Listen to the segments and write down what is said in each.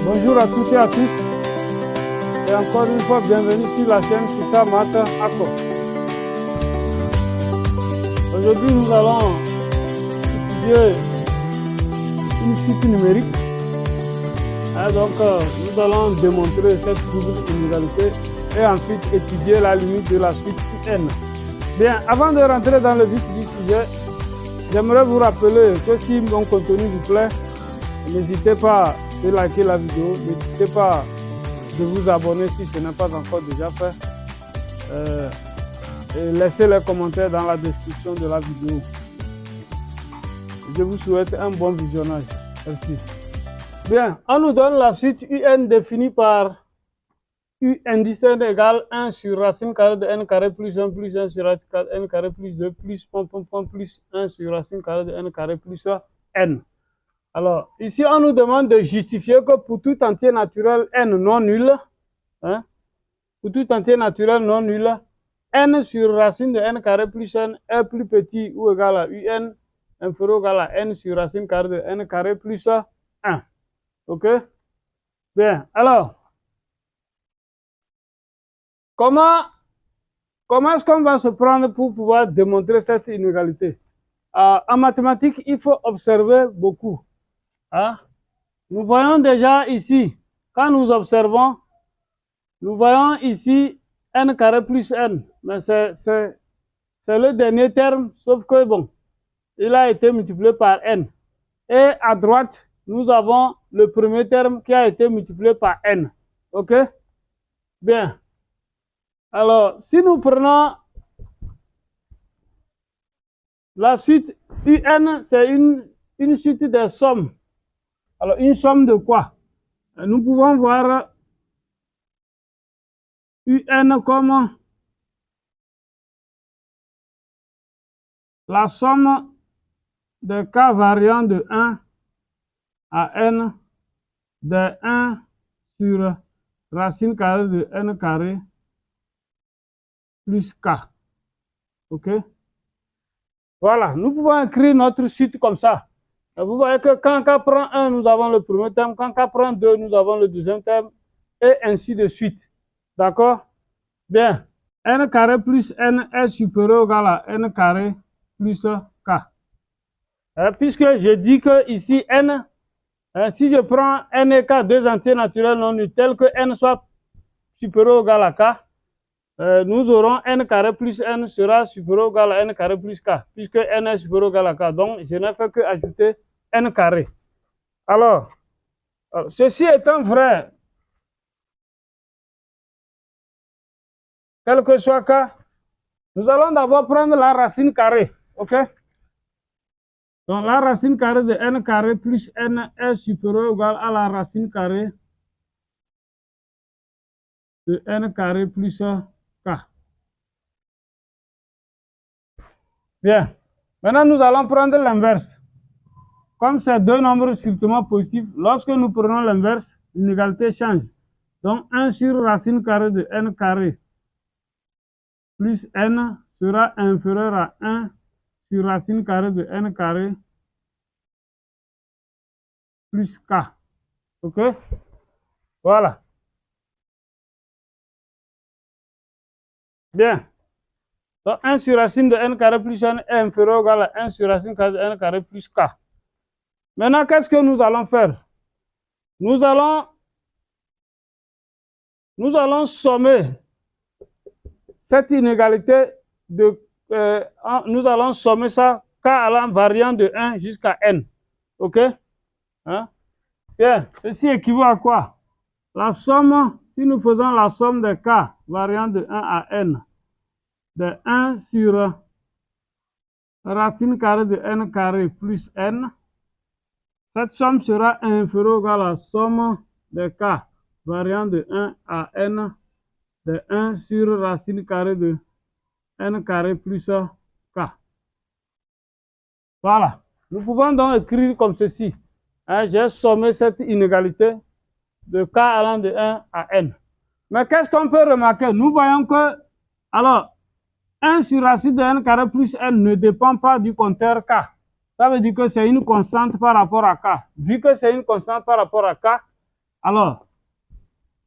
Bonjour à toutes et à tous, et encore une fois, bienvenue sur la chaîne Sisa Math Ako. Aujourd'hui, nous allons étudier une suite numérique. Donc, nous allons démontrer cette double inégalité et ensuite étudier la limite de la suite UN. Bien, avant de rentrer dans le vif du sujet, j'aimerais vous rappeler que si mon contenu vous plaît, n'hésitez pas de liker la vidéo, n'hésitez pas de vous abonner si ce n'est pas encore déjà fait. Et laissez les commentaires dans la description de la vidéo. Je vous souhaite un bon visionnage. Merci. Bien, on nous donne la suite UN définie par U indicerne égale 1 sur racine carrée de n carré plus 1 sur racine carrée de n carré plus 2 plus plus 1 sur racine carrée de n carré plus n. Alors, ici, on nous demande de justifier que pour tout entier naturel n non nul, pour tout entier naturel non nul, n sur racine de n carré plus n est plus petit ou égal à un inférieur ou égal à n sur racine carrée de n carré plus 1. OK? Bien, alors, comment est-ce qu'on va se prendre pour pouvoir démontrer cette inégalité? En mathématiques, il faut observer beaucoup. Nous voyons déjà ici, quand nous observons, nous voyons ici n carré plus n, mais c'est le dernier terme, sauf que bon, il a été multiplié par n. Et à droite, nous avons le premier terme qui a été multiplié par n. OK? Bien. Alors, si nous prenons la suite UN, c'est une suite des sommes. Alors, une somme de quoi? Nous pouvons voir UN comme la somme de k variant de 1 à n de 1 sur racine carrée de n carré plus k. OK? Voilà, nous pouvons écrire notre suite comme ça. Vous voyez que quand k prend 1, nous avons le premier terme. Quand k prend 2, nous avons le deuxième terme. Et ainsi de suite. D'accord? Bien. N carré plus n est supérieur ou égal à n carré plus k. Puisque je dis que ici n, si je prends n et k, deux entiers naturels non nuls, tels que n soit supérieur ou égal à k, nous aurons n carré plus n sera supérieur ou égal à n carré plus k, puisque n est supérieur ou égal à k. Donc, je n'ai fait que ajouter n carré. Alors, ceci étant vrai, quel que soit k, nous allons d'abord prendre la racine carrée. OK? Donc, la racine carrée de n carré plus n est supérieure ou égale à la racine carrée de n carré plus k. Bien. Maintenant, nous allons prendre l'inverse. Comme ces deux nombres strictement positifs, lorsque nous prenons l'inverse, l'inégalité change. Donc, 1 sur racine carrée de n carré plus n sera inférieur à 1 sur racine carrée de n carré plus k. OK? Voilà. Bien. Donc, 1 sur racine de n carré plus n est inférieur ou égal à 1 sur racine carrée de n carré plus k. Maintenant, qu'est-ce que nous allons faire? Nous allons sommer cette inégalité de... nous allons sommer ça k allant variant de 1 jusqu'à n. OK? Bien. Ceci équivaut à quoi? La somme, si nous faisons la somme de k variant de 1 à n, de 1 sur racine carrée de n carré plus n, cette somme sera inférieure ou égale à la somme de k variant de 1 à n de 1 sur racine carrée de n carré plus k. Voilà. Nous pouvons donc écrire comme ceci. J'ai sommé cette inégalité de k allant de 1 à n. Mais qu'est-ce qu'on peut remarquer? Nous voyons que, alors, 1 sur racine de n carré plus n ne dépend pas du compteur k. Ça veut dire que c'est une constante par rapport à k. Vu que c'est une constante par rapport à k, Alors,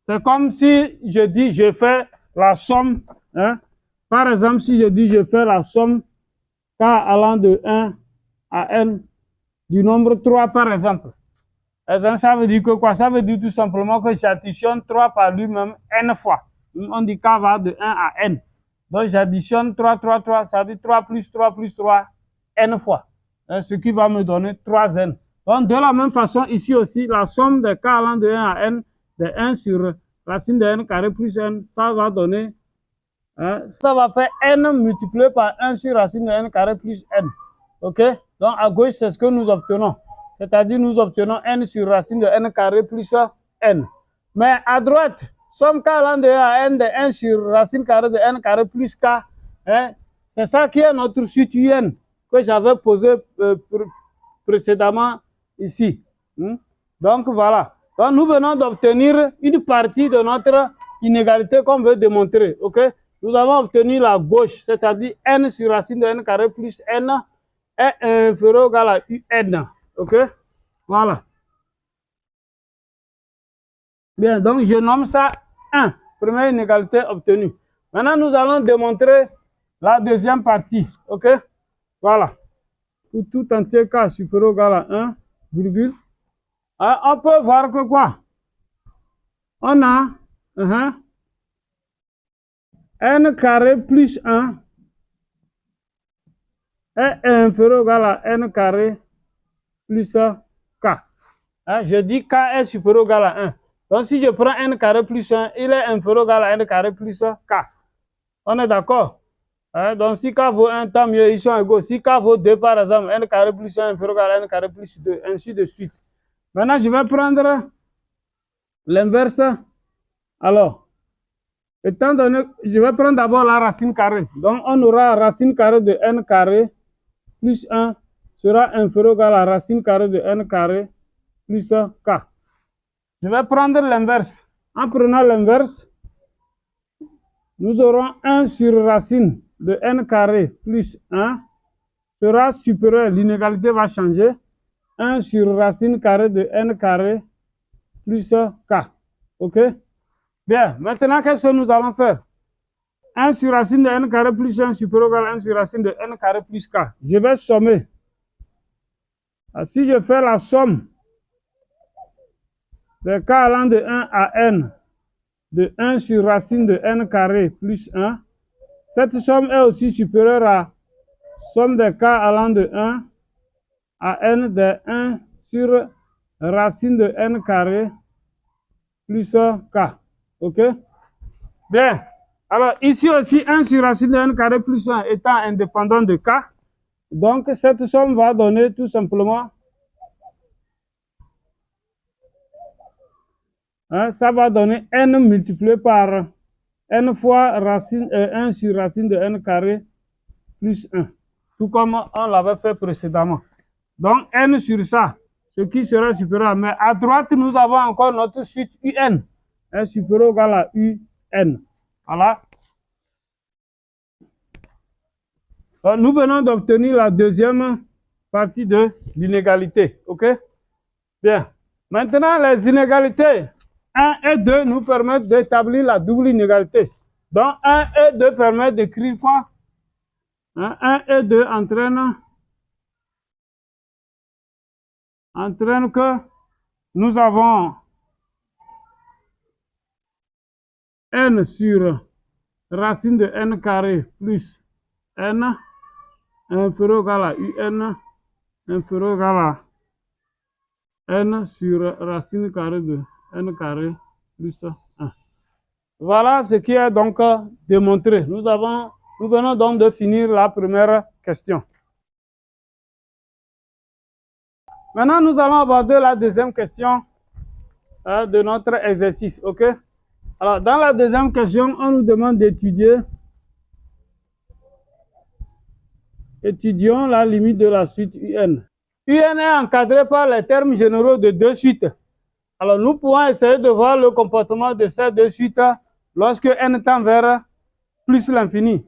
c'est comme si je dis, je fais la somme. Hein? Par exemple, si je dis, je fais la somme k allant de 1 à n du nombre 3, par exemple. Ça veut dire que quoi? Ça veut dire tout simplement que j'additionne 3 par lui-même n fois. On dit k va de 1 à n. Donc, j'additionne 3, 3, 3, ça veut dire 3 plus 3 plus 3, n fois. Ce qui va me donner 3n. Donc, de la même façon, ici aussi, la somme de k allant de 1 à n, de 1 sur racine de n carré plus n, ça va donner, ça va faire n multiplié par 1 sur racine de n carré plus n. OK? Donc, à gauche, c'est ce que nous obtenons. C'est-à-dire, nous obtenons n sur racine de n carré plus n. Mais à droite, somme k allant de 1 à n de 1 sur racine carrée de n carré plus k. Hein? C'est ça qui est notre suite un que j'avais posé précédemment ici. Donc, voilà. Donc, nous venons d'obtenir une partie de notre inégalité qu'on veut démontrer. OK? Nous avons obtenu la gauche, c'est-à-dire n sur racine de n carré plus n est inférieur ou égal à un. OK? Voilà. Bien, donc je nomme ça 1. Première inégalité obtenue. Maintenant, nous allons démontrer la deuxième partie. OK? Voilà. Pour tout entier k supérieur ou égal à 1, virgule. On peut voir que quoi? On a n carré plus 1 est inférieur ou égal à n carré plus k. Je dis k est supérieur ou égal à 1. Donc, si je prends n carré plus 1, il est inférieur ou égal à n carré plus k. On est d'accord? Donc, si k vaut 1, tant mieux, ils sont égaux. Si k vaut 2, par exemple, n carré plus 1 inférieur ou égal à n carré plus 2, ainsi de suite. Maintenant, je vais prendre l'inverse. Alors, étant donné, je vais prendre d'abord la racine carrée. Donc, on aura racine carrée de n carré plus 1 sera inférieur ou égal à racine carrée de n carré plus k. Je vais prendre l'inverse. En prenant l'inverse, nous aurons 1 sur racine de n carré plus 1 sera supérieur, l'inégalité va changer, 1 sur racine carrée de n carré plus k. OK? Bien, maintenant, qu'est-ce que nous allons faire? 1 sur racine de n carré plus 1 supérieur à 1 sur racine de n carré plus k. Je vais sommer. Si je fais la somme de k allant de 1 à n, de 1 sur racine de n carré plus 1, cette somme est aussi supérieure à somme de k allant de 1 à n de 1 sur racine de n carré plus k. OK? Bien. Alors, ici aussi, 1 sur racine de n carré plus 1 étant indépendant de k, donc cette somme va donner tout simplement, ça va donner n multiplié par n fois racine, 1 sur racine de n carré plus 1, tout comme on l'avait fait précédemment. Donc, n sur ça, ce qui sera supérieur. Mais à droite, nous avons encore notre suite un, supérieur ou égal à un. Voilà. Donc, nous venons d'obtenir la deuxième partie de l'inégalité. OK? Bien. Maintenant, les inégalités 1 et 2 nous permettent d'établir la double inégalité. Donc, 1 et 2 permettent d'écrire quoi? 1 et 2 entraînent que nous avons n sur racine de n carré plus n inférieur ou égal à un inférieur ou égal à n sur racine carrée de n carré plus 1. Voilà ce qui est donc démontré. Nous venons donc de finir la première question. Maintenant, nous allons aborder la deuxième question de notre exercice. OK? Alors, dans la deuxième question, on nous demande d'étudier. Étudions la limite de la suite UN. UN est encadré par les termes généraux de deux suites. Alors, nous pouvons essayer de voir le comportement de ces deux suites lorsque n tend vers plus l'infini.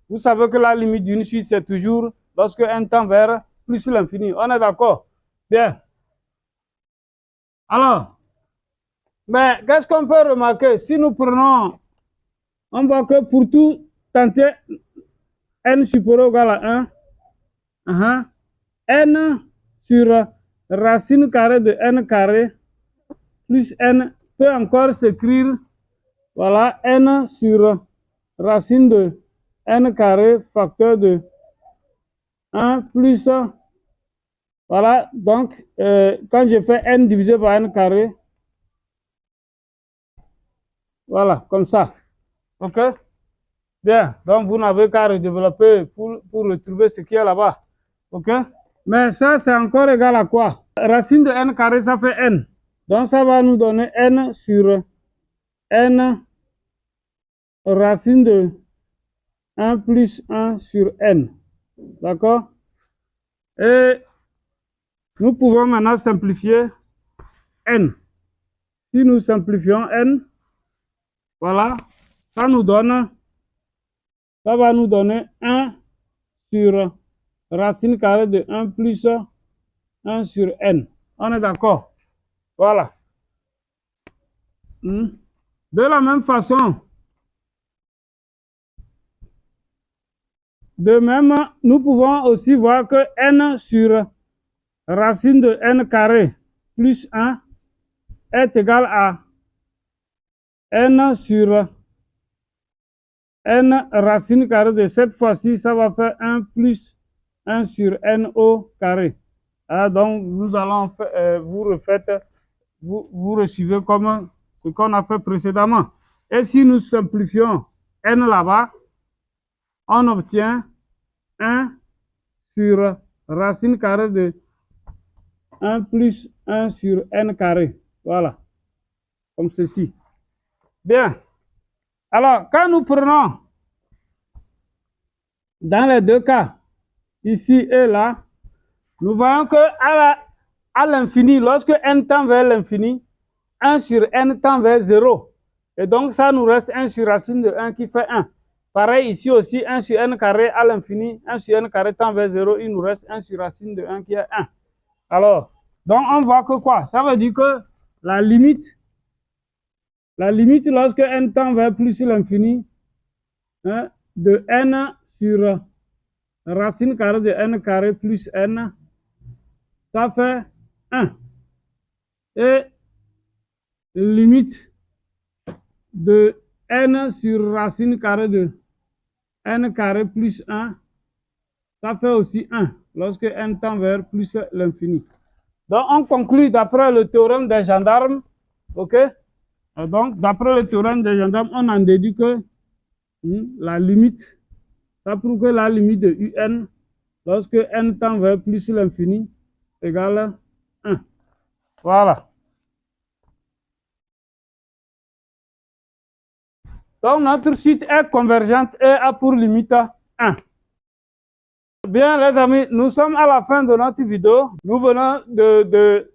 Vous savez que la limite d'une suite, c'est toujours lorsque n tend vers plus l'infini. On est d'accord? Bien. Alors, Mais qu'est-ce qu'on peut remarquer? Si nous prenons, on voit que pour tout tenter n supérieur ou égal à 1, n sur racine carrée de n carré plus n peut encore s'écrire, voilà, n sur racine de n carré facteur de 1 plus, voilà, donc quand je fais n divisé par n carré, voilà, comme ça, ok? Bien, donc vous n'avez qu'à redévelopper pour retrouver ce qui est là-bas, ok? Mais ça, c'est encore égal à quoi? Racine de n carré, ça fait n. Donc ça va nous donner n sur n racine de 1 plus 1 sur n. D'accord? Et nous pouvons maintenant simplifier n. Si nous simplifions n, voilà, ça va nous donner 1 sur racine carrée de 1 plus 1 sur n. On est d'accord? Voilà. De la même façon, de même, nous pouvons aussi voir que n sur racine de n carré plus 1 est égal à n sur n racine carrée de cette fois-ci, ça va faire 1 plus 1 sur n au carré. Ah, donc, nous allons vous recevez comme ce qu'on a fait précédemment. Et si nous simplifions n là-bas, on obtient 1 sur racine carrée de 1 plus 1 sur n carré. Voilà, comme ceci. Bien. Alors, quand nous prenons, dans les deux cas, ici et là, nous voyons que à l'infini, lorsque n tend vers l'infini, 1 sur n tend vers 0. Et donc, ça nous reste 1 sur racine de 1 qui fait 1. Pareil, ici aussi, 1 sur n carré à l'infini, 1 sur n carré tend vers 0, il nous reste 1 sur racine de 1 qui est 1. Alors, donc on voit que quoi? Ça veut dire que la limite lorsque n tend vers plus l'infini, hein, de n sur racine carrée de n carré plus n, ça fait 1. Et limite de n sur racine carrée de n carré plus 1, ça fait aussi 1 lorsque n tend vers plus l'infini. Donc on conclut d'après le théorème des gendarmes, ok? Donc d'après le théorème des gendarmes, on en déduit que la limite, ça prouve que la limite de un lorsque n tend vers plus l'infini égale 1. Voilà. Donc notre suite est convergente et a pour limite 1. Bien les amis, nous sommes à la fin de notre vidéo. Nous venons de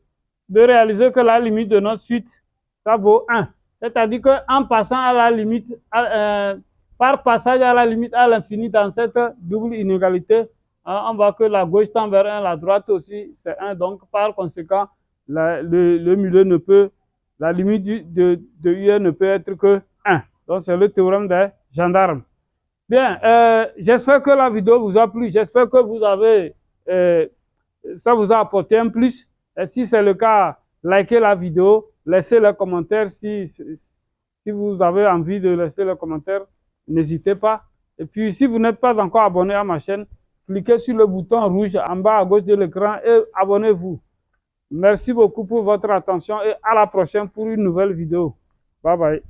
réaliser que la limite de notre suite, ça vaut 1. C'est-à-dire qu'en passant à la limite, par passage à la limite à l'infini dans cette double inégalité, on voit que la gauche tend vers 1, la droite aussi c'est 1. Donc par conséquent, le milieu ne peut, la limite de UN ne peut être que 1. Donc c'est le théorème des gendarmes. Bien, j'espère que la vidéo vous a plu. J'espère que vous avez, ça vous a apporté un plus. Et si c'est le cas, likez la vidéo, laissez les commentaires. Si vous avez envie de laisser les commentaires, n'hésitez pas. Et puis, si vous n'êtes pas encore abonné à ma chaîne, cliquez sur le bouton rouge en bas à gauche de l'écran et abonnez-vous. Merci beaucoup pour votre attention et à la prochaine pour une nouvelle vidéo. Bye bye.